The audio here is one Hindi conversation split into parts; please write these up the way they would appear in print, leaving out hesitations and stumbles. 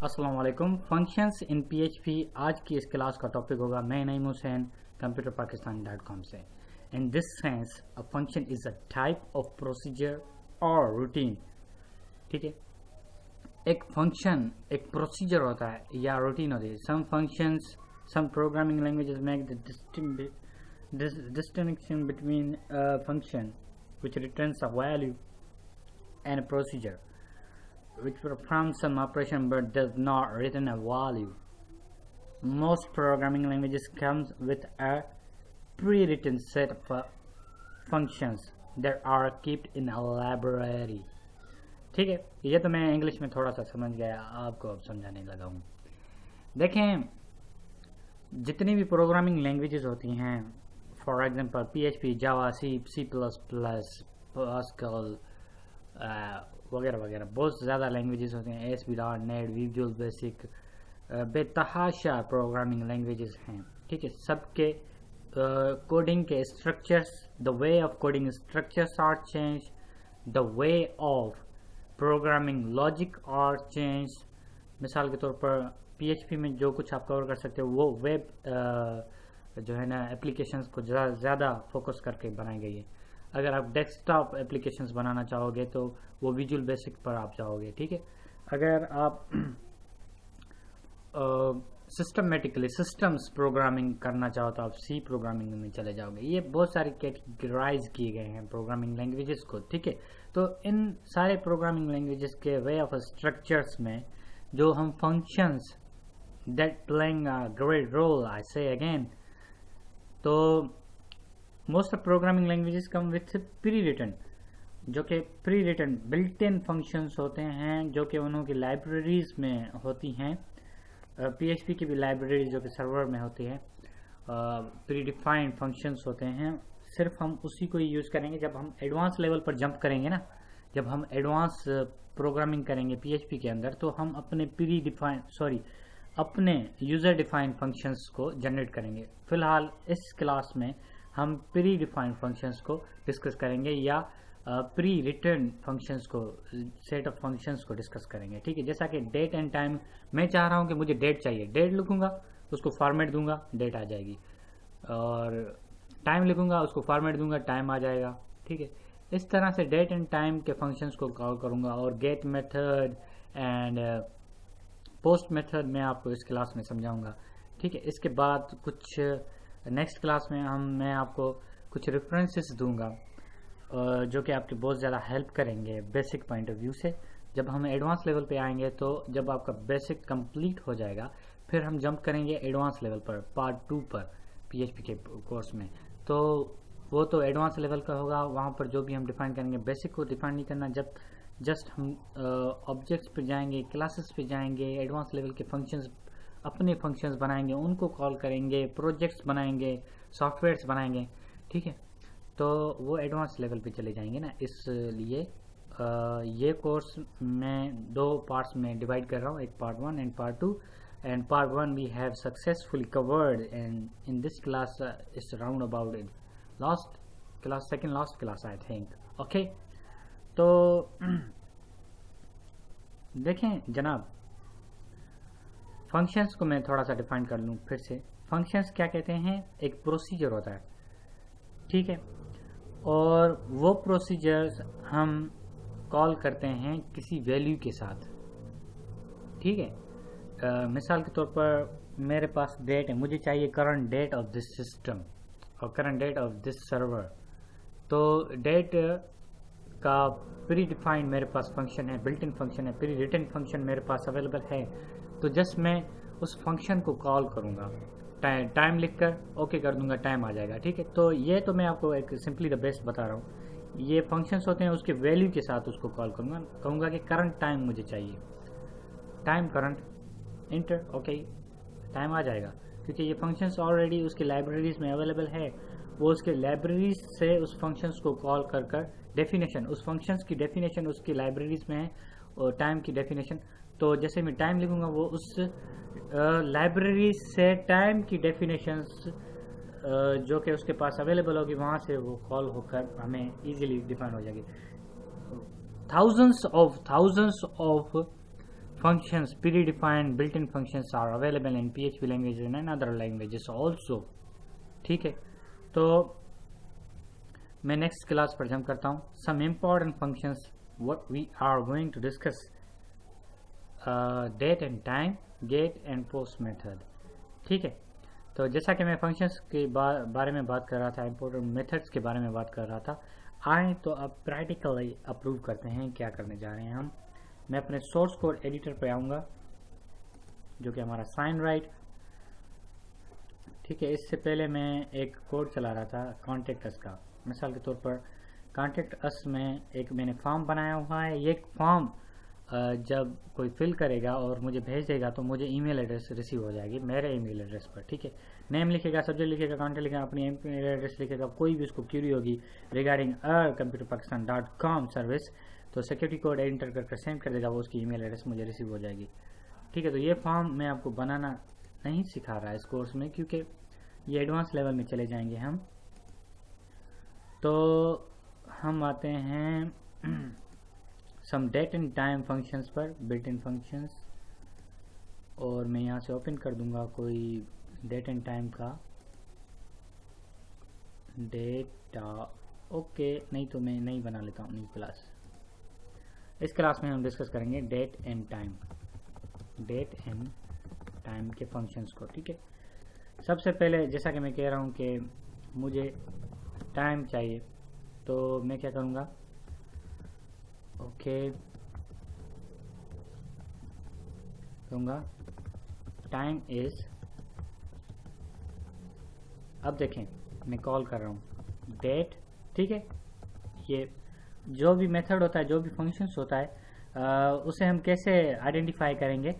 अस्सलाम वालेकुम। फंक्शंस इन पीएचपी आज की इस क्लास का टॉपिक होगा। मैं नईम हुसैन computerpakistan.com से। In this sense a function is a type of procedure और रूटीन। ठीक है, एक फंक्शन एक प्रोसीजर होता है या रूटीन होती है। Some functions, some programming languages make the distinction between a function which returns a value and a procedure which performs some operation but does not return a value. Most programming languages comes with a pre-written set of functions that are kept in a library. ठीक है, ये तो मैं इंग्लिश में थोड़ा सा समझ गया, आपको अब समझाने लगा हूँ। देखें, जितनी भी प्रोग्रामिंग लैंग्वेजेस होती हैं, for example PHP, Java, C plus plus, Pascal वगैरह वगैरह, बहुत ज़्यादा लैंग्वेजेस होते हैं। ASP.NET, विजुअल बेसिक, बेतहाशा प्रोग्रामिंग लैंग्वेजेस हैं। ठीक है, सबके कोडिंग के structures, the way of coding structures are change, the way of programming logic are change. मिसाल के तौर पर पीएचपी में जो कुछ आप कवर कर सकते हो वो वेब जो है ना एप्लीकेशंस को ज़्यादा फोकस करके बनाई गई है। अगर आप डेस्कटॉप एप्लीकेशंस बनाना चाहोगे तो वो विजुअल बेसिक पर आप जाओगे। ठीक है, अगर आप सिस्टमेटिकली सिस्टम्स प्रोग्रामिंग करना चाहो तो आप सी प्रोग्रामिंग में चले जाओगे। ये बहुत सारी कैटेगराइज किए गए हैं प्रोग्रामिंग लैंग्वेजेस को। ठीक है, तो इन सारे प्रोग्रामिंग लैंग्वेजेस के वे ऑफ स्ट्रक्चर्स में जो हम functions that playing a great role, I say again, तो most of programming languages come with prewritten, जो कि prewritten built in functions होते हैं, जो कि उन्हों की लाइब्रेरीज में होती हैं। पीएचपी की भी लाइब्रेरी जो कि सर्वर में होती है, प्री डिफाइंड फंक्शंस होते हैं। सिर्फ हम उसी को ही यूज़ करेंगे जब हम एडवांस लेवल पर जंप करेंगे ना, जब हम एडवांस प्रोग्रामिंग करेंगे पीएचपी के अंदर, तो हम अपने यूज़र डिफाइंड फंक्शंस को जनरेट करेंगे। फिलहाल इस क्लास में हम प्री डिफाइंड फंक्शंस को डिस्कस करेंगे या प्री रिटर्न फंक्शंस को, सेट ऑफ फंक्शंस को डिस्कस करेंगे। ठीक है, जैसा कि डेट एंड टाइम, मैं चाह रहा हूं कि मुझे डेट चाहिए, डेट लिखूंगा, उसको फॉर्मेट दूंगा, डेट आ जाएगी, और टाइम लिखूंगा, उसको फॉर्मेट दूंगा, टाइम आ जाएगा। ठीक है, इस तरह से डेट एंड टाइम के फंक्शंस को कॉल करूंगा। और get method and post method मैं आपको इस क्लास में समझाऊंगा। ठीक है, इसके बाद कुछ नेक्स्ट क्लास में मैं आपको कुछ रेफरेंसेस दूंगा जो कि आपकी बहुत ज़्यादा हेल्प करेंगे बेसिक पॉइंट ऑफ व्यू से। जब हम एडवांस लेवल पे आएंगे, तो जब आपका बेसिक कंप्लीट हो जाएगा, फिर हम जंप करेंगे एडवांस लेवल पर, पार्ट 2 पर पीएचपी के कोर्स में। तो वो तो एडवांस लेवल का होगा, वहाँ पर जो भी हम डिफाइन करेंगे, बेसिक को डिफाइन नहीं करना। जब जस्ट हम ऑब्जेक्ट्स पे जाएंगे, क्लासेस पे जाएंगे, एडवांस लेवल के फंक्शंस, अपने फंक्शंस बनाएंगे, उनको कॉल करेंगे, प्रोजेक्ट्स बनाएंगे, सॉफ्टवेयर्स बनाएंगे। ठीक है, तो वो एडवांस लेवल पे चले जाएंगे ना। इसलिए ये कोर्स मैं 2 पार्ट्स में डिवाइड कर रहा हूँ, एक part 1 and part 2। And part 1 we have successfully covered, and in this class is round about it last class, second last class I think. Okay, तो देखें जनाब, फंक्शंस को मैं थोड़ा सा डिफाइन कर लूँ फिर से। फंक्शंस क्या कहते हैं? एक प्रोसीजर होता है। ठीक है, और वो प्रोसीजर्स हम कॉल करते हैं किसी वैल्यू के साथ। ठीक है, मिसाल के तौर पर मेरे पास डेट है, मुझे चाहिए current date of this system और current date of this server. तो डेट का प्री डिफाइंड मेरे पास फंक्शन है, बिल्ट इन फंक्शन है, प्री रिटन फंक्शन मेरे पास अवेलेबल है। तो जस्ट मैं उस फंक्शन को कॉल करूँगा, टाइम लिखकर ओके कर दूंगा, टाइम आ जाएगा। ठीक है, तो ये तो मैं आपको एक सिंपली द बेस्ट बता रहा हूँ। ये फंक्शंस होते हैं, उसके वैल्यू के साथ उसको कॉल करूँगा, कहूँगा कि करंट टाइम मुझे चाहिए, time current enter, okay, time आ जाएगा। क्योंकि ये फंक्शंस ऑलरेडी उसकी लाइब्रेरीज में अवेलेबल है, वो उसके लाइब्रेरीज से उस फंक्शंस को कॉल कर डेफिनेशन, उस फंक्शंस की डेफिनेशन उसकी लाइब्रेरीज में है, और टाइम की डेफिनेशन। तो जैसे मैं टाइम लिखूंगा, वो उस लाइब्रेरी से टाइम की डेफिनेशंस जो कि उसके पास अवेलेबल होगी, वहाँ से वो कॉल होकर हमें इजीली डिफाइन हो जाएगी। Thousands of functions, predefined built-in functions are available in PHP language and other languages also. ठीक है, तो मैं नेक्स्ट क्लास पर जंप करता हूँ. Some important functions what we are going to discuss, date and time, get and post method. ठीक है, तो जैसा कि मैं फंक्शंस के बारे में बात कर रहा था, इंपॉर्टेंट मेथड्स के बारे में बात कर रहा था, आए तो अब प्रैक्टिकली अप्रूव करते हैं क्या करने जा रहे हैं हम. मैं अपने सोर्स कोड एडिटर पे आऊँगा जो कि हमारा साइन राइट. ठीक है, इससे पहले मैं एक कोड चला रहा था कॉन्टेक्ट अस का. मिसाल के तौर पर कॉन्टेक्ट अस में एक मैंने फॉर्म बनाया हुआ है. ये एक फॉर्म जब कोई फिल करेगा और मुझे भेज देगा तो मुझे ईमेल एड्रेस रिसीव हो जाएगी मेरे ईमेल एड्रेस पर. ठीक है, नेम लिखेगा, सब्जेक्ट लिखेगा, कॉन्टेक्ट लिखेगा, अपनी ईमेल एड्रेस लिखेगा. कोई भी उसको क्यूरी होगी रिगार्डिंग computerpakistan.com सर्विस तो सिक्योरिटी कोड एंटर करके सेंड कर देगा, वो उसकी ईमेल एड्रेस मुझे रिसीव हो जाएगी. ठीक है, तो ये फॉर्म मैं आपको बनाना नहीं सिखा रहा है इस कोर्स में क्योंकि ये एडवांस लेवल में चले जाएंगे हम. तो हम आते हैं सम डेट एंड टाइम फंक्शंस पर, बिल्ट इन फंक्शंस. और मैं यहाँ से ओपन कर दूंगा कोई डेट एंड टाइम का डेटा. ओके, नहीं तो मैं नहीं बना लेता हूँ न्यू क्लास. इस क्लास में हम डिस्कस करेंगे डेट एंड टाइम के फंक्शंस को. ठीक है, सबसे पहले जैसा कि मैं कह रहा हूँ कि मुझे टाइम चाहिए तो मैं क्या करूँगा, ओके कहूँगा टाइम इज. अब देखें मैं कॉल कर रहा हूँ डेट. ठीक है, ये जो भी मेथड होता है, जो भी फंक्शंस होता है, उसे हम कैसे आइडेंटिफाई करेंगे.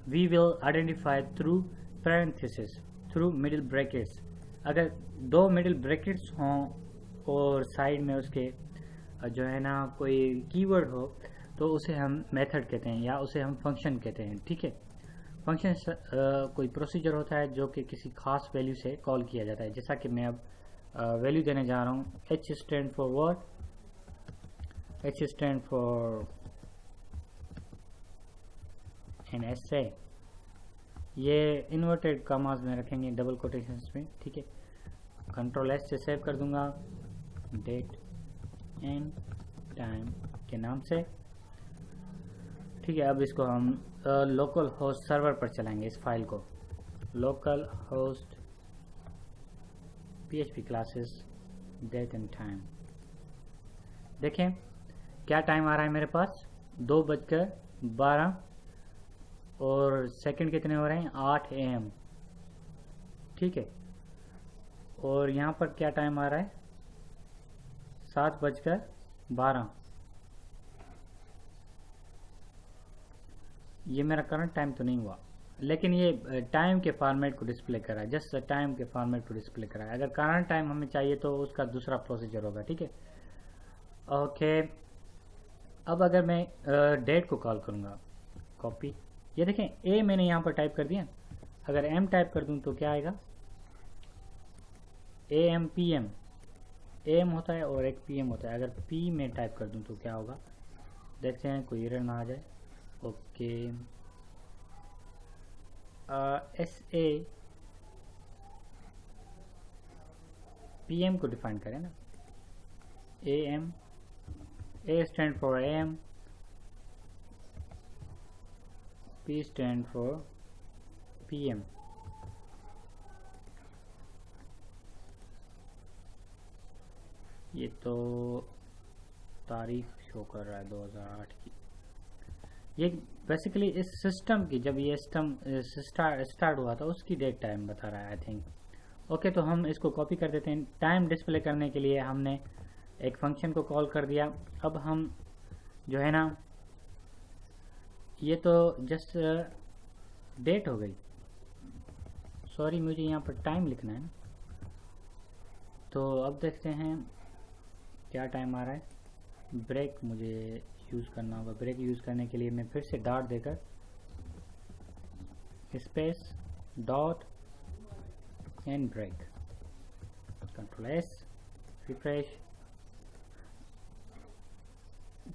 We will identify through parenthesis, through middle brackets. अगर दो मिडिल ब्रैकेट्स हों और साइड में उसके जो है ना कोई कीवर्ड हो तो उसे हम मेथड कहते हैं या उसे हम फंक्शन कहते हैं. ठीक है, फंक्शन कोई प्रोसीजर होता है जो कि किसी खास वैल्यू से कॉल किया जाता है. जैसा कि मैं अब वैल्यू देने जा रहा हूँ. H stand for what, H stand for an essay. ये इन्वर्टेड कॉमास में रखेंगे, डबल कोटेशंस में. ठीक है, कंट्रोल एस से सेव कर दूंगा डेट एंड टाइम के नाम से. ठीक है, अब इसको हम लोकल होस्ट सर्वर पर चलाएंगे. इस फाइल को local host PHP classes date and time. देखें क्या टाइम आ रहा है मेरे पास, 2:12 और सेकंड कितने हो रहे हैं, 8 AM. ठीक है, और यहाँ पर क्या टाइम आ रहा है, 7:12. ये मेरा करंट टाइम तो नहीं हुआ, लेकिन ये टाइम के फॉर्मेट को डिस्प्ले कर रहा है, जस्ट टाइम के फॉर्मेट को डिस्प्ले कर रहा है. अगर करंट टाइम हमें चाहिए तो उसका दूसरा प्रोसीजर होगा. ठीक है, ओके. अब अगर मैं डेट को कॉल करूँगा, कॉपी, ये देखें ए मैंने यहाँ पर टाइप कर दिया. अगर एम टाइप कर दूँ तो क्या आएगा, AM PM. AM होता है और एक PM होता है. अगर P में टाइप कर दूँ तो क्या होगा, देखते हैं कोई एरर ना आ जाए. ओके, SA PM को डिफाइन करें ना. AM, A stand for AM, P stand for PM. ये तो तारीख शो कर रहा है 2008 की. ये बेसिकली इस सिस्टम की, जब ये सिस्टम स्टार्ट हुआ था उसकी डेट टाइम बता रहा है आई थिंक. ओके, तो हम इसको कॉपी कर देते हैं. टाइम डिस्प्ले करने के लिए हमने एक फंक्शन को कॉल कर दिया. अब हम जो है ना, ये तो जस्ट डेट हो गई, सॉरी मुझे यहाँ पर टाइम लिखना है ना. तो अब देखते हैं क्या टाइम आ रहा है. ब्रेक मुझे यूज़ करना होगा. ब्रेक यूज़ करने के लिए मैं फिर से डॉट देकर space dot and break, control S, refresh.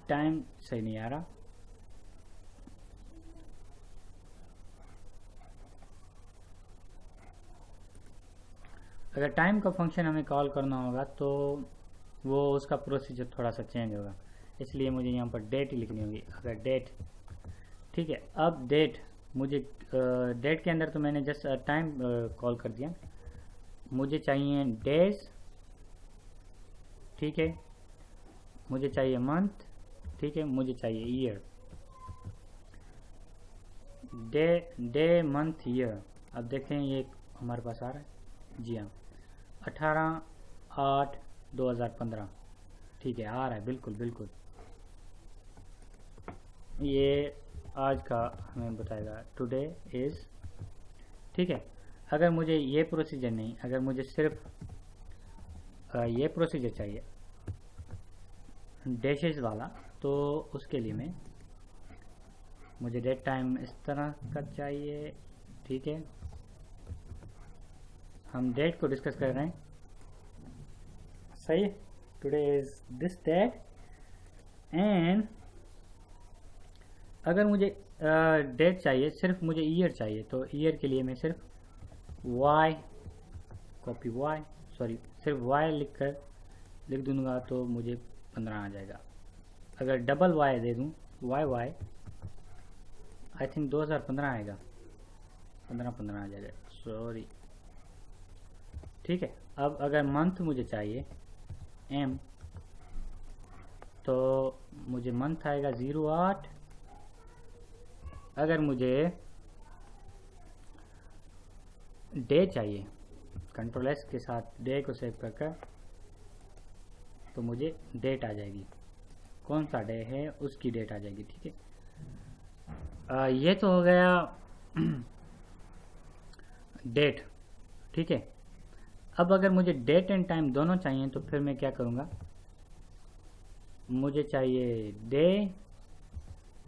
Time सही नहीं आ रहा, अगर टाइम का फंक्शन हमें कॉल करना होगा तो वो उसका प्रोसीजर थोड़ा सा चेंज होगा, इसलिए मुझे यहाँ पर डेट ही लिखनी होगी। अगर डेट, ठीक है, अब डेट मुझे डेट के अंदर तो मैंने जस्ट टाइम कॉल कर दिया, मुझे चाहिए डेज, ठीक है, मुझे चाहिए मंथ, ठीक है, मुझे चाहिए ईयर, डे मंथ ईयर। अब देखें ये हमारे पास आ रहा है, जी हाँ, 18/8/2015, ठीक है, आ रहा है, बिल्कुल बिल्कुल, ये आज का हमें बताएगा, टुडे इज़, ठीक है। अगर मुझे ये प्रोसीजर नहीं, अगर मुझे सिर्फ ये प्रोसीजर चाहिए डैशेज वाला, तो उसके लिए मुझे डेट टाइम इस तरह का चाहिए, ठीक है। हम डेट को डिस्कस कर रहे हैं, सही, today is this date. And अगर मुझे डेट चाहिए, सिर्फ मुझे ईयर चाहिए, तो ईयर के लिए मैं सिर्फ वाई, कॉपी वाई, सॉरी, सिर्फ वाई लिख दूंगा तो मुझे 15 आ जाएगा। अगर डबल वाई दे दूं, वाई आई थिंक 2015 आएगा, 15 आ जाएगा, सॉरी, ठीक है। अब अगर मंथ मुझे चाहिए एम, तो मुझे मंथ आएगा 08। अगर मुझे डे चाहिए, कंट्रोल एस के साथ डे को सेव कर तो मुझे डेट आ जाएगी, कौन सा डे है उसकी डेट आ जाएगी, ठीक है। ये तो हो गया डेट, ठीक है। अब अगर मुझे डेट एंड टाइम दोनों चाहिए तो फिर मैं क्या करूँगा, मुझे चाहिए डे,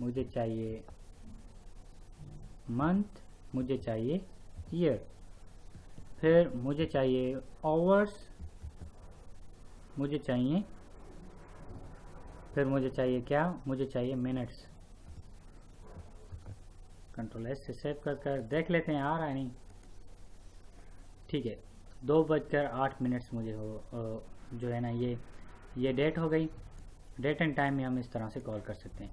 मुझे चाहिए मंथ, मुझे चाहिए ईयर, फिर मुझे चाहिए आवर्स, मुझे चाहिए, फिर मुझे चाहिए क्या, मुझे चाहिए मिनट्स। कंट्रोल एस से सेव कर देख लेते हैं आ रहा है नहीं, ठीक है। 2:08 मुझे हो जो है ना, ये डेट हो गई। डेट एंड टाइम में हम इस तरह से कॉल कर सकते हैं।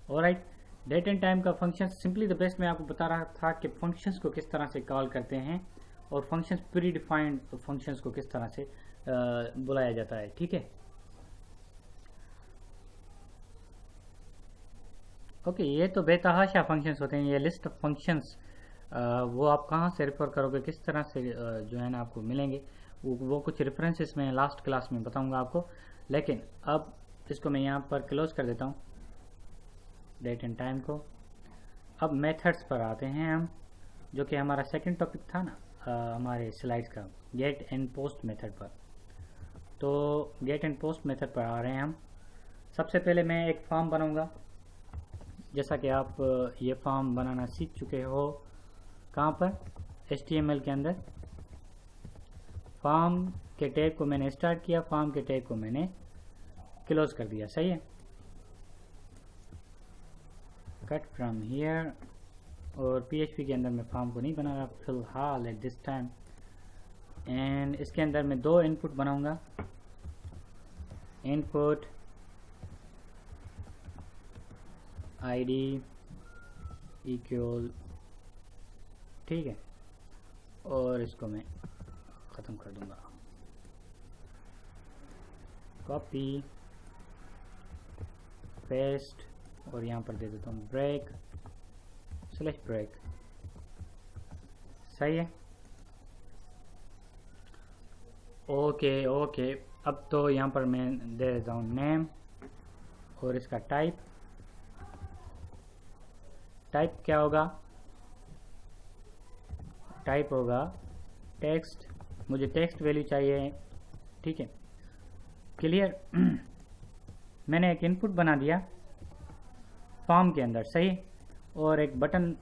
ऑलराइट, डेट एंड टाइम का फंक्शन सिंपली द बेस्ट मैं आपको बता रहा था कि फंक्शंस को किस तरह से कॉल करते हैं और फंक्शंस प्री डिफाइंड फंक्शंस को किस तरह से बुलाया जाता है, ठीक है। ओके, ये तो बेतहाशा फंक्शंस होते हैं, ये लिस्ट ऑफ फंक्शंस, वो आप कहाँ से रेफर करोगे, किस तरह से जो है ना आपको मिलेंगे, वो कुछ रेफरेंसेस में लास्ट क्लास में बताऊंगा आपको। लेकिन अब इसको मैं यहाँ पर क्लोज कर देता हूँ डेट एंड टाइम को। अब मेथड्स पर आते हैं हम, जो कि हमारा सेकंड टॉपिक था ना हमारे स्लाइड्स का, गेट एंड पोस्ट मेथड पर। तो गेट एंड पोस्ट मेथड पर आ रहे हैं हम। सबसे पहले मैं एक फॉर्म बनाऊंगा, जैसा कि आप ये फॉर्म बनाना सीख चुके हो, कहाँ पर, HTML के अंदर। फॉर्म के टैग को मैंने स्टार्ट किया, फॉर्म के टैग को मैंने क्लोज कर दिया, सही है। कट फ्रॉम हियर, और PHP के अंदर मैं फॉर्म को नहीं बना रहा फिलहाल एट दिस टाइम। एंड इसके अंदर मैं 2 इनपुट बनाऊंगा, इनपुट ID इक्वल, ठीक है, और इसको मैं ख़त्म कर दूंगा, कॉपी पेस्ट, और यहाँ पर दे देता हूँ ब्रेक स्लैश ब्रेक, सही है। ओके, अब तो यहाँ पर मैं दे देता हूँ नेम, और इसका टाइप क्या होगा, टाइप होगा टेक्स्ट, मुझे टेक्स्ट वैल्यू चाहिए, ठीक है, क्लियर। मैंने एक इनपुट बना दिया फॉर्म के अंदर, सही, और एक बटन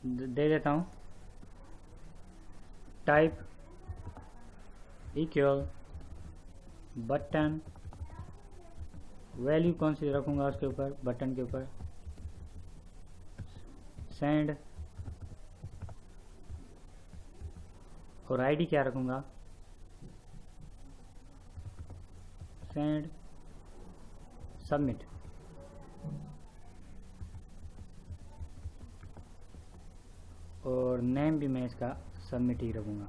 दे देता हूँ, टाइप इक्वल बटन, वैल्यू कौन सी रखूँगा उसके ऊपर, बटन के ऊपर, सेंड, और आईडी क्या रखूँगा, सेंड सबमिट। और नेम भी मैं इसका सबमिट ही रखूँगा,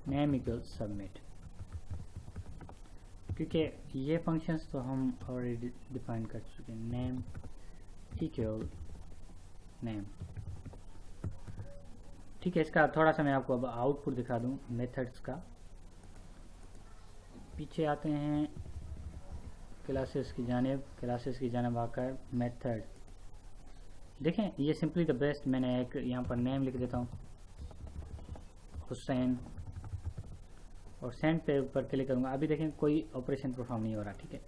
नेम इक्वल सबमिट, क्योंकि ये फंक्शंस तो हम ऑलरेडी डिफाइन कर चुके हैं। नेम इक्वल नेम, ठीक है। इसका थोड़ा सा मैं आपको अब आउटपुट दिखा दूं मेथड्स का। पीछे आते हैं क्लासेस की जानिब, क्लासेस की जानिब आकर मेथड देखें, ये सिंपली द बेस्ट। मैंने एक यहाँ पर नेम लिख देता हूँ हुसैन, और सेंड पे ऊपर क्लिक करूँगा। अभी देखें कोई ऑपरेशन परफॉर्म नहीं हो रहा, ठीक है।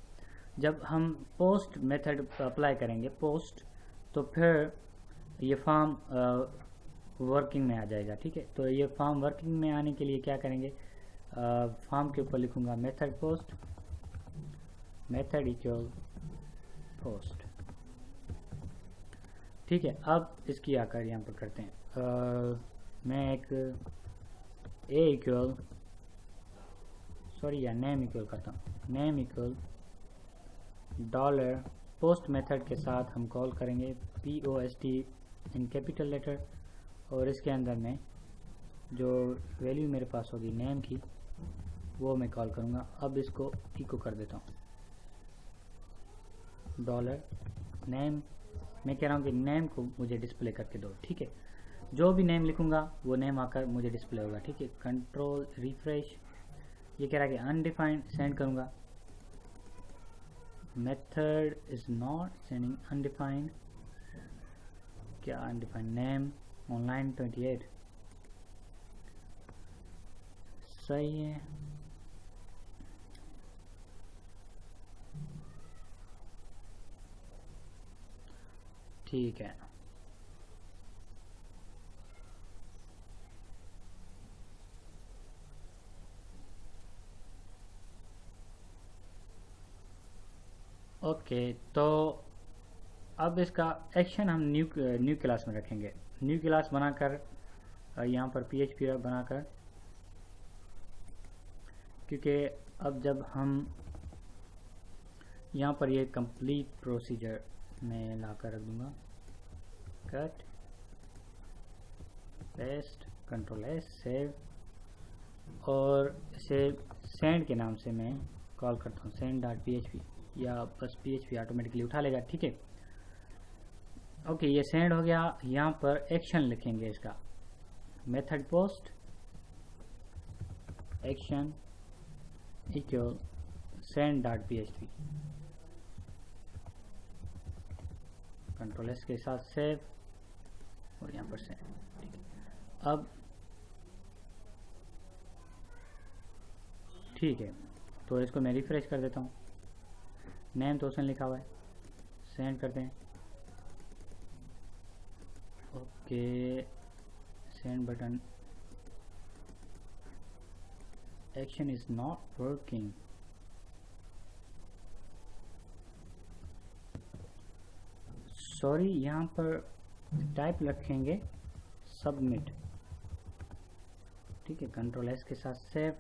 जब हम पोस्ट मेथड अप्लाई करेंगे पोस्ट, तो फिर ये फॉर्म वर्किंग में आ जाएगा, ठीक है। तो ये फॉर्म वर्किंग में आने के लिए क्या करेंगे, फॉर्म के ऊपर लिखूंगा method post, method equal post, ठीक है। अब इसकी आकर यहाँ पर करते हैं, मैं एक ए इक्वल सॉरी या नेम इक्वल करता हूँ, name equal dollar post method के साथ हम कॉल करेंगे POST इन कैपिटल लेटर, और इसके अंदर में जो वैल्यू मेरे पास होगी नेम की वो मैं कॉल करूँगा। अब इसको इको कर देता हूँ, डॉलर नेम, मैं कह रहा हूँ कि नेम को मुझे डिस्प्ले करके दो, ठीक है। जो भी नेम लिखूँगा वो नेम आकर मुझे डिस्प्ले होगा, ठीक है। कंट्रोल रिफ्रेश, ये कह रहा है कि अनडिफाइंड सेंड करूँगा, method is not sending undefined, क्या अनडिफाइंड, नेम ऑनलाइन 28 सही है। ठीक है, ओके। तो अब इसका एक्शन हम न्यू क्लास में रखेंगे, न्यू क्लास बनाकर यहाँ पर PHP बनाकर, क्योंकि अब जब हम यहाँ पर ये कंप्लीट प्रोसीजर में लाकर रख दूंगा, cut pest control S save, और इसे सेंड के नाम से मैं कॉल करता हूँ, send.php, या बस PHP ऑटोमेटिकली उठा लेगा, ठीक है। ओके, ये सेंड हो गया। यहाँ पर एक्शन लिखेंगे इसका, method post action equal send.php, control S के साथ सेव, और यहाँ पर सेंड, ठीक है। अब ठीक है, तो इसको मैं रिफ्रेश कर देता हूँ, नेम तो लिखा हुआ है, सेंड करते हैं। Okay, send button, action is not working, sorry, यहाँ पर टाइप रखेंगे सबमिट, ठीक है। कंट्रोल S के साथ सेव।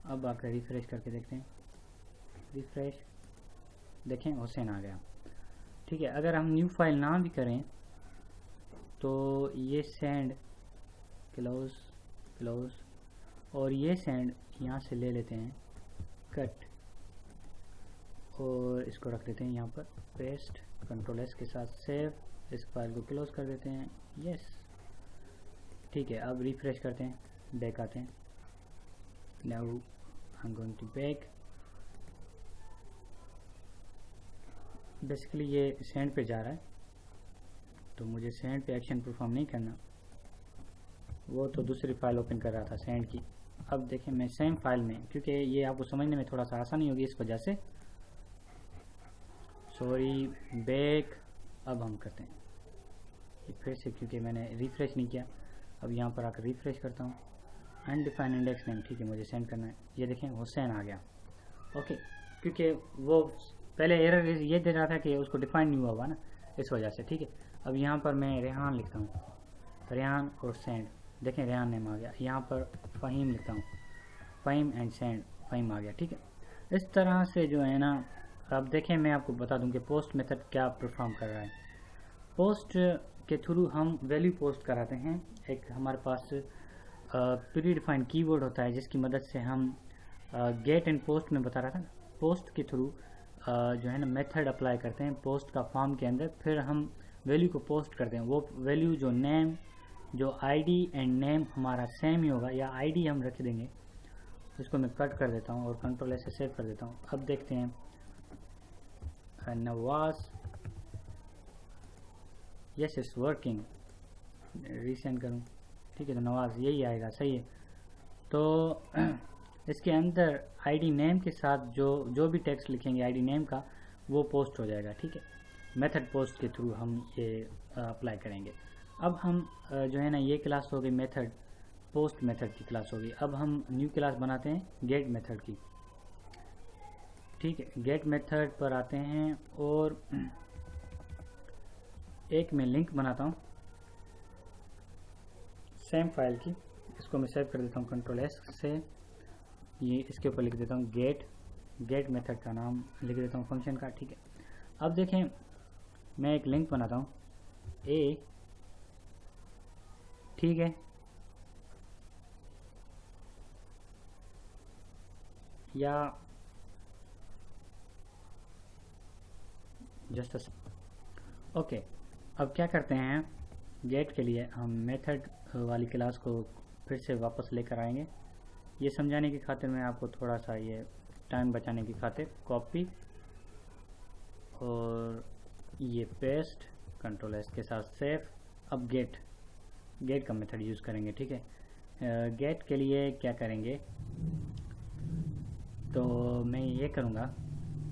अब आकर रिफ्रेश करके देखते हैं, रिफ्रेश, देखें हुसैन आ गया, ठीक है। अगर हम न्यू फाइल ना भी करें तो ये सेंड क्लोज क्लोज, और ये सेंड यहाँ से ले लेते हैं कट, और इसको रख देते हैं यहाँ पर पेस्ट, कंट्रोल S के साथ सेव, इस फाइल को क्लोज कर देते हैं, यस, ठीक है। अब रिफ्रेश करते हैं, बैक आते हैं, now I am going to back. Basically ये सेंड पे जा रहा है, तो मुझे सेंड पे एक्शन परफॉर्म नहीं करना, वो तो दूसरी फाइल ओपन कर रहा था सेंड की। अब देखें मैं सेम फाइल में, क्योंकि ये आपको समझने में थोड़ा सा आसानी होगी इस वजह से, सॉरी, बैक। अब हम करते हैं ये फिर से, क्योंकि मैंने रिफ्रेश नहीं किया। अब यहाँ पर आकर रिफ्रेश करता हूँ, अनडिफाइंड इंडेक्स नेम, ठीक है, मुझे सेंड करना है। ये देखें हुसैन आ गया, ओके, क्योंकि वो पहले एरर ये दे रहा था कि उसको डिफाइन नहीं हुआ होगा ना, इस वजह से, ठीक है। अब यहाँ पर मैं रेहान लिखता हूँ, रेहान और सेंड, देखें रेहान नेम आ गया। यहाँ पर फ़हीम लिखता हूँ, फ़हीम एंड सेंड, फ़हीम आ गया, ठीक है। इस तरह से जो है ना, अब देखें मैं आपको बता दूं कि पोस्ट मेथड क्या परफॉर्म कर रहा है। पोस्ट के थ्रू हम वैल्यू पोस्ट कराते हैं। एक हमारे पास प्री डिफाइंड कीवर्ड होता है जिसकी मदद से हम गेट एंड पोस्ट में बता रहा था, पोस्ट के थ्रू जो है ना मेथड अप्लाई करते हैं पोस्ट का फॉर्म के अंदर, फिर हम वैल्यू को पोस्ट करते हैं। वो वैल्यू जो नेम, जो आईडी एंड नेम हमारा सेम ही होगा, या आईडी हम रख देंगे। इसको मैं कट कर देता हूँ और कंट्रोल ऐसे सेव कर देता हूँ। अब देखते हैं Nawaz, yes it's working, resend करूँ, ठीक है, तो नवाज यही आएगा, सही है। तो इसके अंदर आईडी नेम के साथ जो भी टेक्स्ट लिखेंगे आईडी नेम का, वो पोस्ट हो जाएगा, ठीक है। मेथड पोस्ट के थ्रू हम ये अप्लाई करेंगे। अब हम जो है ना, ये क्लास हो गई मेथड, पोस्ट मेथड की क्लास होगी। अब हम न्यू क्लास बनाते हैं गेट मेथड की, ठीक है। गेट मेथड पर आते हैं और एक मैं लिंक बनाता हूँ सेम फाइल की, इसको मैं सेव कर देता हूँ कंट्रोल एस से। ये इसके ऊपर लिख देता हूँ गेट मेथड का नाम लिख देता हूँ फंक्शन का, ठीक है। अब देखें मैं एक लिंक बनाता हूँ ए, ठीक है, या जस्ट ओके। अब क्या करते हैं, गेट के लिए हम मेथड वाली क्लास को फिर से वापस लेकर आएंगे। ये समझाने की खातिर मैं आपको थोड़ा सा ये टाइम बचाने की खातिर कॉपी और ये पेस्ट, कंट्रोल एस के साथ सेव। अब गेट का मेथड यूज़ करेंगे, ठीक है। गेट के लिए क्या करेंगे, तो मैं ये करूँगा,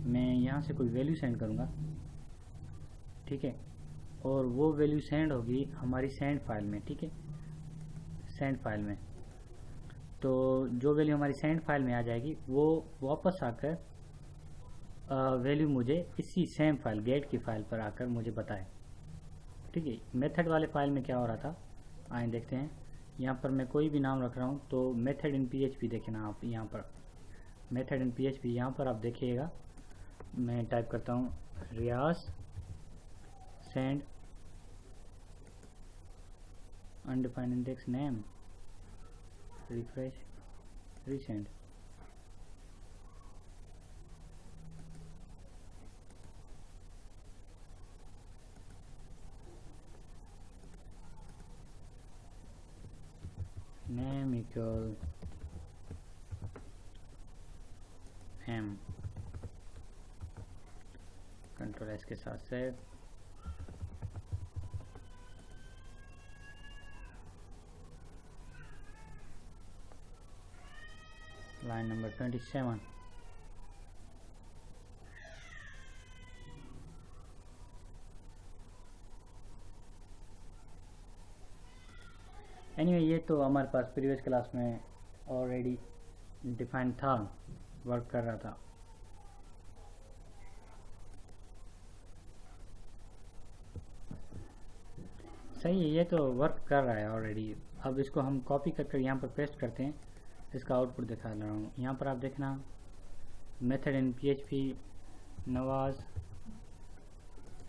मैं यहाँ से कोई वैल्यू सेंड करूँगा, ठीक है, और वो वैल्यू सेंड होगी हमारी सेंड फाइल में, ठीक है, सेंड फाइल में। तो जो वैल्यू हमारी सेंड फाइल में आ जाएगी वो वापस आकर वैल्यू मुझे इसी सेम फाइल गेट की फाइल पर आकर मुझे बताए, ठीक है। मेथड वाले फाइल में क्या हो रहा था, आए देखते हैं। यहाँ पर मैं कोई भी नाम रख रहा हूँ, तो मेथड इन PHP देखना आप, यहाँ पर मेथड इन PHP, यहाँ पर आप देखिएगा, मैं टाइप करता हूँ Riyaz send undefined index name, refresh, resend, name equal M, control S के साथ सेव। लाइन नंबर 27, एनीवे ये तो हमारे पास प्रीवियस क्लास में ऑलरेडी डिफाइंड था, वर्क कर रहा था। सही है, ये तो वर्क कर रहा है ऑलरेडी। अब इसको हम कॉपी कर यहाँ पर पेस्ट करते हैं, इसका आउटपुट दिखा रहा हूँ। यहाँ पर आप देखना method in PHP Nawaz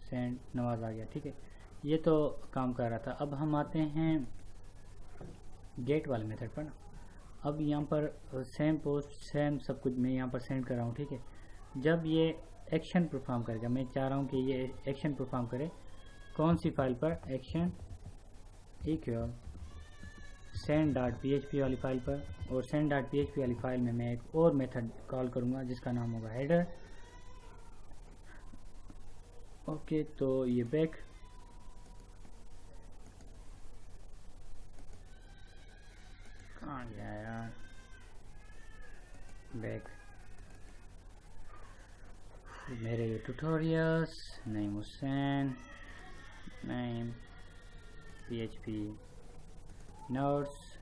send, Nawaz आ गया, ठीक है। ये तो काम कर रहा था। अब हम आते हैं गेट वाले मेथड पर। अब यहाँ पर सेम पोस्ट सेम सब कुछ मैं यहाँ पर सेंड कर रहा हूँ, ठीक है। जब ये एक्शन परफॉर्म करेगा, मैं चाह रहा हूँ कि ये एक्शन परफॉर्म करे, कौन सी फाइल पर, एक्शन इक्वल send.php वाली फाइल पर, और send.php वाली फाइल में मैं एक और मेथड कॉल करूँगा जिसका नाम होगा हेडर। ओके, तो ये बैक, कहाँ गया यार, बैक, मेरे ये tutorials, Naeem Hussain, Naeem PHP notes,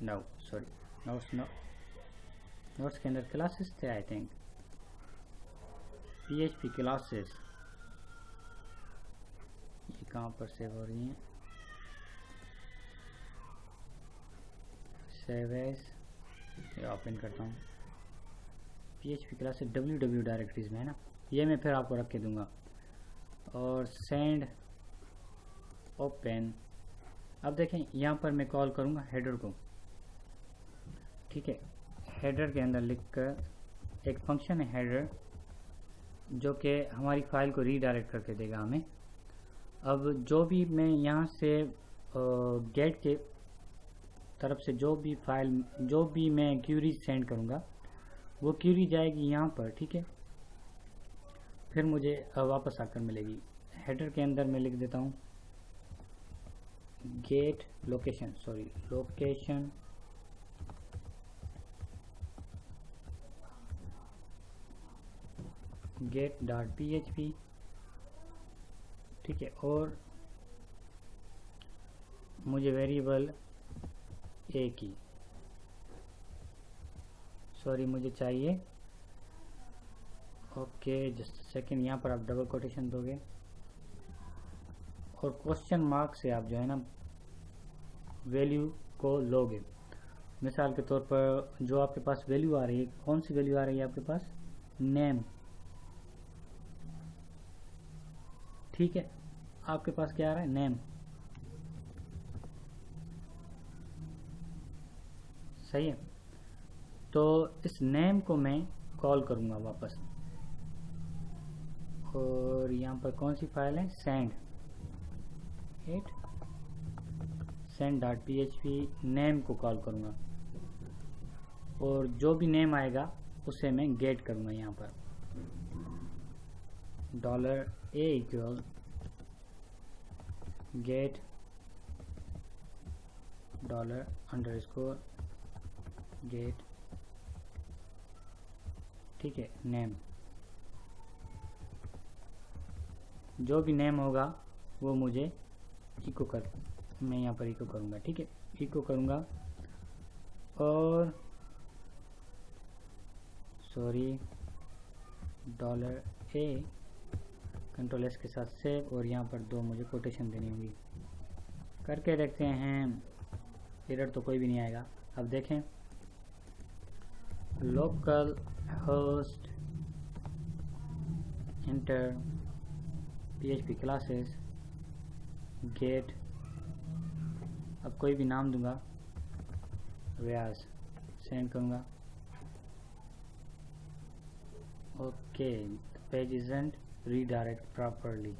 notes के अंदर क्लासेस थे, आई थिंक PHP क्लासेस, ये कहाँ पर सेव हो रही हैं, सेव एज, ये ओपन करता हूँ, PHP क्लास www डायरेक्टरीज में है ना, ये मैं फिर आपको रख के दूंगा। और सेंड ओपन, अब देखें यहाँ पर मैं कॉल करूँगा हेडर को, ठीक है। हेडर के अंदर लिख कर एक फंक्शन है हेडर, जो कि हमारी फाइल को रीडायरेक्ट करके देगा हमें। अब जो भी मैं यहाँ से गेट के तरफ से जो भी मैं क्यूरी सेंड करूँगा, वो क्यूरी जाएगी यहाँ पर, ठीक है। फिर मुझे वापस आकर मिलेगी। हेडर के अंदर मैं लिख देता हूँ गेट लोकेशन, लोकेशन get.php, ठीक है। और मुझे वेरिएबल ए की मुझे चाहिए, ओके जस्ट सेकंड। यहाँ पर आप डबल कोटेशन दोगे और क्वेश्चन मार्क से आप जो है ना वैल्यू को लोगे। मिसाल के तौर पर जो आपके पास वैल्यू आ रही है, कौन सी वैल्यू आ रही है आपके पास? नेम, ठीक है। आपके पास क्या आ रहा है? नेम, सही है। तो इस नेम को मैं कॉल करूंगा वापस, और यहाँ पर कौन सी फाइल है? send.php, नेम को कॉल करूंगा, और जो भी नेम आएगा उसे मैं गेट करूंगा। यहाँ पर $a इक्वल गेट $_गेट, ठीक है, नेम। जो भी नेम होगा वो मुझे इको कर, मैं यहाँ पर इको करूँगा, ठीक है, इको करूँगा। और $a कंट्रोल एस के साथ सेव, और यहाँ पर 2 मुझे कोटेशन देनी होगी। करके देखते हैं, एरर तो कोई भी नहीं आएगा। अब देखें, local host enter PHP classes get, अब कोई भी नाम दूंगा, व्यास, सेंड करूँगा। Okay, page isn't redirect properly,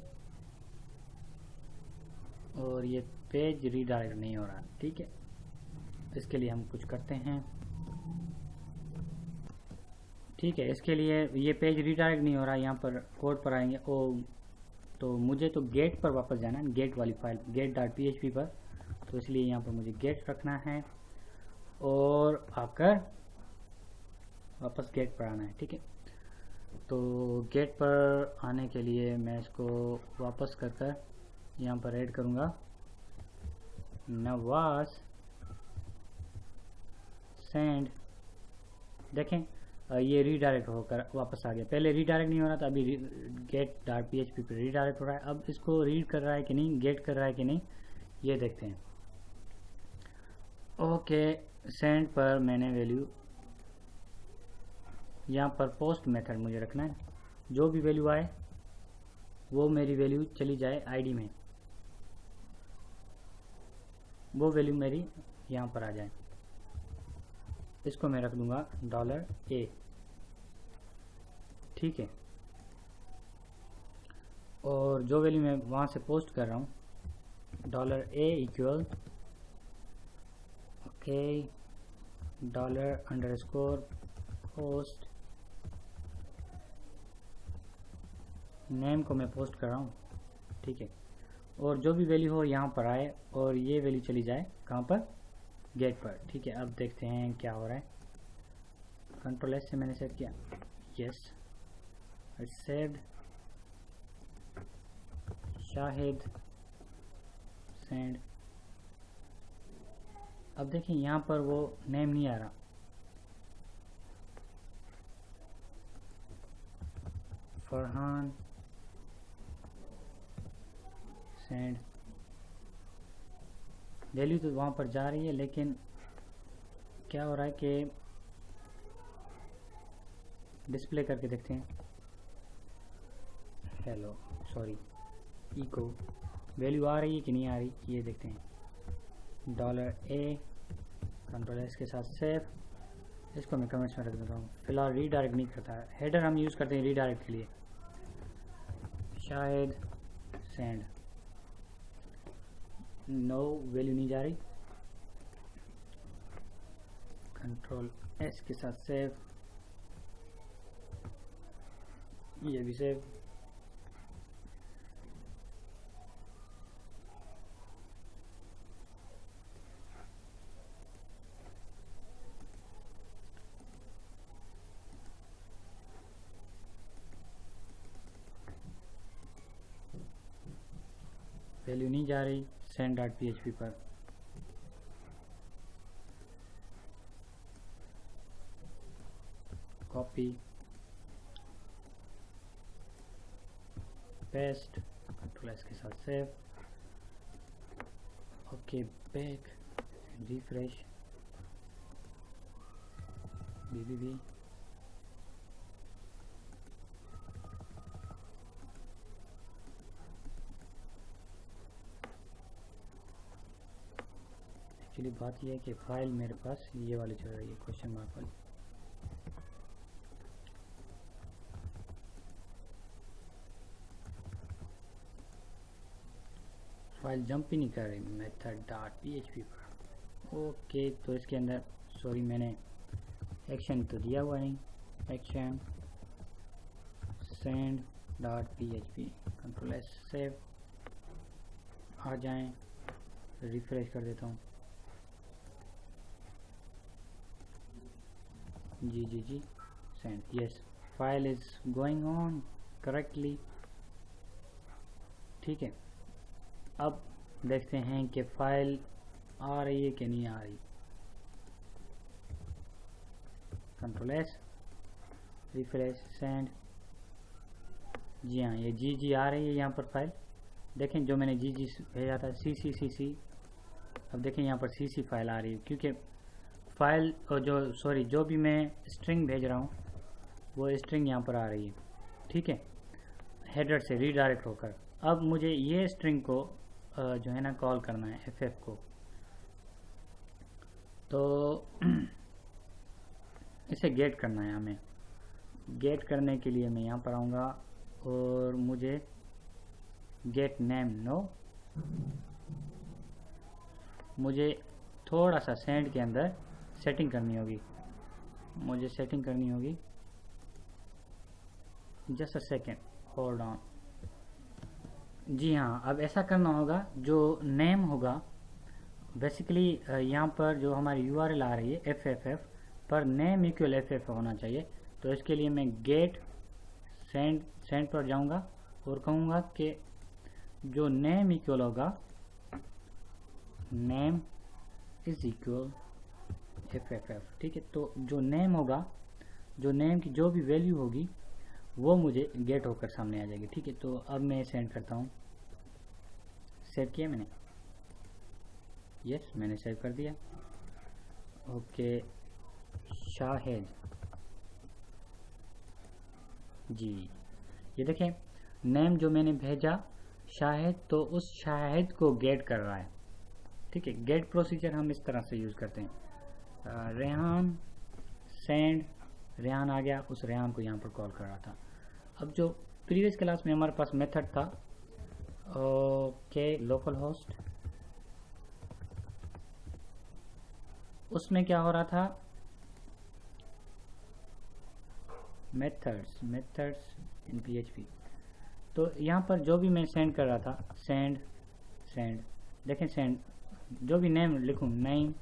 और ये पेज रीडायरेक्ट नहीं हो रहा, ठीक है। इसके लिए हम कुछ करते हैं, ठीक है। इसके लिए ये पेज रीडायरेक्ट नहीं हो रहा, यहाँ पर कोड पर आएंगे। तो मुझे तो गेट पर वापस जाना है, गेट वाली फाइल get.php पर, तो इसलिए यहाँ पर मुझे गेट रखना है और आकर वापस गेट पर आना है, ठीक है। तो गेट पर आने के लिए मैं इसको वापस कर यहाँ पर ऐड करूँगा नवाज सेंड। देखें ये रीडायरेक्ट होकर वापस आ गया। पहले रीडायरेक्ट नहीं हो रहा था, अभी get.php पे रीडायरेक्ट हो रहा है। अब इसको रीड कर रहा है कि नहीं, गेट कर रहा है कि नहीं, ये देखते हैं। ओके, सेंड पर मैंने वैल्यू, यहाँ पर पोस्ट मेथड मुझे रखना है, जो भी वैल्यू आए वो मेरी वैल्यू चली जाए आईडी में, वो वैल्यू मेरी यहाँ पर आ जाए। इसको मैं रख दूंगा $a, ठीक है। और जो वैल्यू मैं वहाँ से पोस्ट कर रहा हूँ $a equal okay $_post, name को मैं पोस्ट कर रहा हूँ, ठीक है। और जो भी वैल्यू हो यहाँ पर आए और ये वैल्यू चली जाए कहाँ पर? गेट पर, ठीक है। अब देखते हैं क्या हो रहा है। कंट्रोल एस से मैंने सेव किया, yes it's saved. Shahid send, अब देखें यहाँ पर वो नेम नहीं आ रहा, फरहान सेंड। वैल्यू तो वहाँ पर जा रही है, लेकिन क्या हो रहा है कि डिस्प्ले करके देखते हैं। हेलो सॉरी इको वैल्यू आ रही है कि नहीं आ रही ये देखते हैं। $A कंट्रोल एस के साथ सेव, इसको मैं कमेंट्स में रख देता हूँ। फिलहाल रीडायरेक्ट नहीं करता है, हेडर हम यूज़ करते हैं रीडायरेक्ट के लिए। शायद सेंड, नो वैल्यू नहीं जा रही। कंट्रोल एस के साथ सेव, ये भी सेव। वैल्यू नहीं जा रही send.php पर। कॉपी पेस्ट, कंट्रोल एस के साथ save. Okay back, refresh, BBB। Actually बात यह है कि फाइल मेरे पास ये वाली चल रही है, क्वेश्चन मार्क वाली। फाइल जंप ही नहीं कर रही method.php पर। ओके तो इसके अंदर सॉरी मैंने एक्शन तो दिया हुआ नहीं, action send.php, control S save. आ जाएं, रिफ्रेश कर देता हूँ। जी send, yes file is going on correctly. ठीक है, अब देखते हैं कि फाइल आ रही है कि नहीं आ रही। Control S, refresh, send. जी हाँ, ये जी आ रही है यहाँ पर फाइल। देखें जो मैंने जी भेजा था सी, अब देखें यहाँ पर सी फाइल आ रही है, क्योंकि फाइल जो भी मैं स्ट्रिंग भेज रहा हूँ वो स्ट्रिंग यहाँ पर आ रही है। ठीक है, हेडर से रीडायरेक्ट होकर। अब मुझे ये स्ट्रिंग को जो है ना कॉल करना है FF को, तो इसे गेट करना है हमें। गेट करने के लिए मैं यहाँ पर आऊँगा और मुझे गेट नेम नो, मुझे थोड़ा सा सेंड के अंदर सेटिंग करनी होगी, मुझे सेटिंग करनी होगी। Just a second, hold on. जी हाँ, अब ऐसा करना होगा, जो नेम होगा बेसिकली यहाँ पर जो हमारी URL आ रही है FFF पर नेम इक्वल FF होना चाहिए। तो इसके लिए मैं गेट सेंड पर जाऊँगा और कहूँगा कि जो नेम इक्वल होगा, नेम इज इक्वल FFF। ठीक है, तो जो नेम होगा, जो नेम की जो भी वैल्यू होगी वो मुझे गेट होकर सामने आ जाएगी। ठीक है, तो अब मैं सेंड करता हूँ। सेव किया मैंने, यस मैंने सेव कर दिया। ओके शाहिद जी, ये देखें नेम जो मैंने भेजा शाहिद, तो उस शाहिद को गेट कर रहा है। ठीक है, गेट प्रोसीजर हम इस तरह से यूज़ करते हैं। रेहान सेंड, रेहान आ गया, उस रेहान को यहाँ पर कॉल कर रहा था। अब जो प्रीवियस क्लास में हमारे पास मेथड था ओके लोकल होस्ट, उसमें क्या हो रहा था, मेथड्स इन PHP। तो यहाँ पर जो भी मैं सेंड कर रहा था, सेंड देखें, सेंड जो भी नेम लिखूँ, नेम,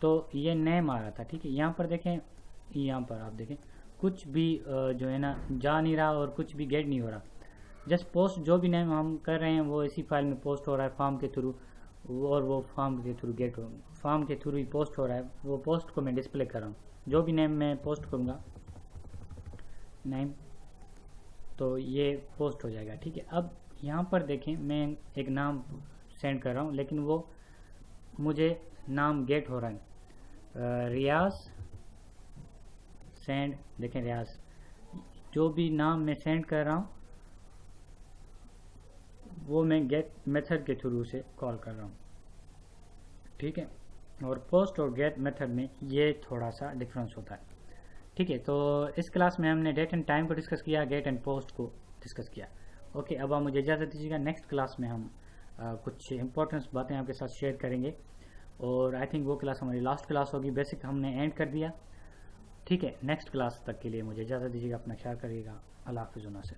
तो ये नेम आ रहा था। ठीक है, यहाँ पर देखें, यहाँ पर आप देखें कुछ भी जो है ना जा नहीं रहा और कुछ भी गेट नहीं हो रहा। जस्ट पोस्ट जो भी नेम हम कर रहे हैं वो इसी फाइल में पोस्ट हो रहा है फॉर्म के थ्रू, और वो फॉर्म के थ्रू गेट हो, फॉर्म के थ्रू ही पोस्ट हो रहा है। वो पोस्ट को मैं डिस्प्ले कर रहा हूँ, जो भी नेम मैं पोस्ट करूँगा नेम, तो ये पोस्ट हो जाएगा। ठीक है, अब यहाँ पर देखें मैं एक नाम सेंड कर रहा हूँ, लेकिन वो मुझे नाम गेट हो रहा है, रियाज सेंड, देखें रियाज, जो भी नाम मैं सेंड कर रहा हूँ वो मैं गेट मेथड के थ्रू से कॉल कर रहा हूँ, ठीक है। और पोस्ट और गेट मेथड में ये थोड़ा सा डिफरेंस होता है, ठीक है। तो इस क्लास में हमने डेट एंड टाइम को डिस्कस किया, गेट एंड पोस्ट को डिस्कस किया। ओके, अब आप मुझे इजाज़त दीजिएगा, नेक्स्ट क्लास में हम कुछ इंपॉर्टेंट बातें आपके साथ शेयर करेंगे, और आई थिंक वो क्लास हमारी लास्ट क्लास होगी। बेसिक हमने एंड कर दिया, ठीक है। नेक्स्ट क्लास तक के लिए मुझे इजाज़त दीजिएगा, अपना ख्याल करिएगा। अल्लाह हाफ़िज़।